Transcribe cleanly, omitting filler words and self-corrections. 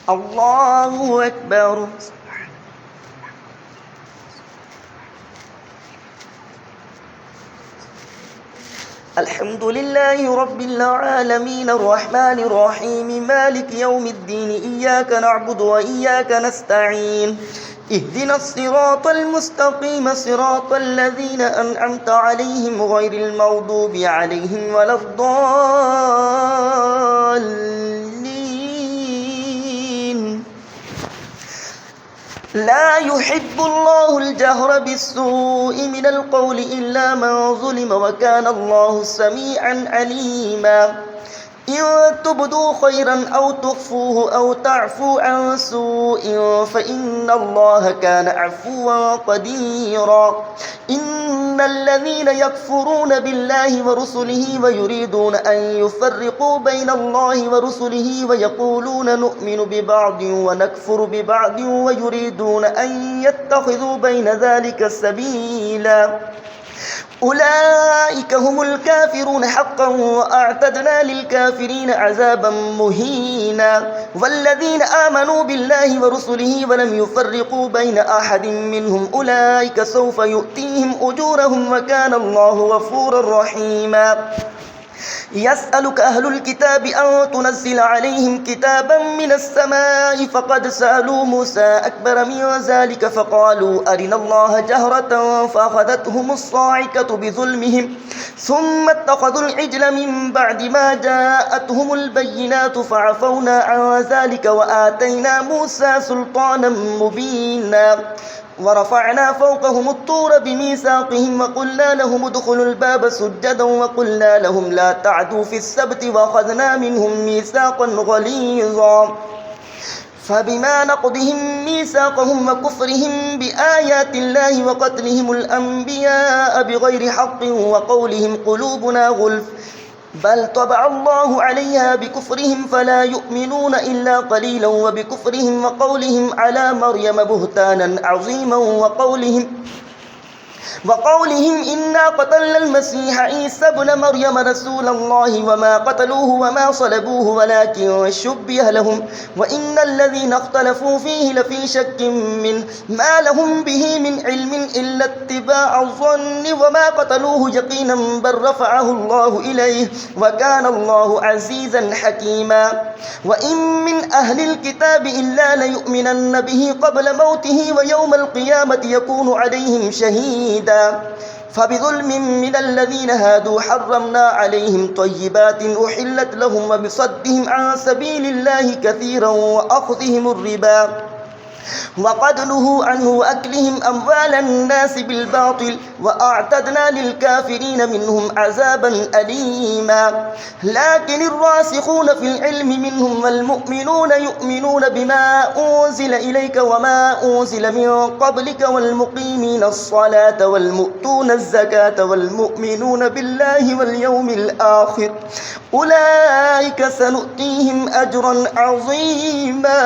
الله أكبر. الحمد لله رب العالمين الرحمن الرحيم مالك يوم الدين إياك نعبد وإياك نستعين اهدنا الصراط المستقيم صراط الذين أنعمت عليهم غير المغضوب عليهم ولا الضالين. لا يحب الله الجهر بالسوء من القول إلا من ظلم وكان الله سميعا عليما. إن تبدوا خيرا أو تخفوه أو تعفوا عن سوء فإن الله كان عفوا قديرا. إن الذين يكفرون بالله ورسله ويريدون أن يفرقوا بين الله ورسله ويقولون نؤمن ببعض ونكفر ببعض ويريدون أن يتخذوا بين ذلك سبيلا أولئك هم الكافرون حقا وأعتدنا للكافرين عذابا مهينا. والذين آمنوا بالله ورسله ولم يفرقوا بين أحد منهم أولئك سوف يؤتيهم أجورهم وكان الله غفورا رحيما. يسألك أهل الكتاب أن تنزل عليهم كتابا من السماء فقد سألوا موسى أكبر من ذلك فقالوا أرنا الله جهرة فأخذتهم الصاعقة بظلمهم ثم اتخذوا العجل من بعد ما جاءتهم البينات فعفونا عن ذلك وآتينا موسى سلطانا مبينا. ورفعنا فوقهم الطور بميثاقهم وقلنا لهم ادخلوا الباب سجدا وقلنا لهم لا تعدوا في السبت وأخذنا منهم ميثاقا غليظا. فبما نقضهم ميثاقهم وكفرهم بآيات الله وقتلهم الأنبياء بغير حق وقولهم قلوبنا غلف بل طبع الله عليها بكفرهم فلا يؤمنون إلا قليلا وبكفرهم وقولهم على مريم بهتانا عظيما وقولهم إنا قتلنا المسيح عيسى ابن مريم رسول الله وما قتلوه وما صلبوه ولكن شبه لهم وإن الذين اختلفوا فيه لفي شك منه ما لهم به من علم إلا اتباع الظن وما قتلوه يقينا بل رفعه الله إليه وكان الله عزيزا حكيما. وإن من أهل الكتاب إلا ليؤمنن به قبل موته ويوم القيامة يكون عليهم شهيدا. فبظلم من الذين هادوا حرمنا عليهم طيبات أحلت لهم وبصدهم عن سبيل الله كثيرا وأخذهم الربا وقد نهوا عنه وأكلهم أموال الناس بالباطل وأعتدنا للكافرين منهم عذابا أليما. لكن الراسخون في العلم منهم والمؤمنون يؤمنون بما أنزل إليك وما أنزل من قبلك والمقيمين الصلاة والمؤتون الزكاة والمؤمنون بالله واليوم الآخر أولئك سنؤتيهم أجرا عظيما.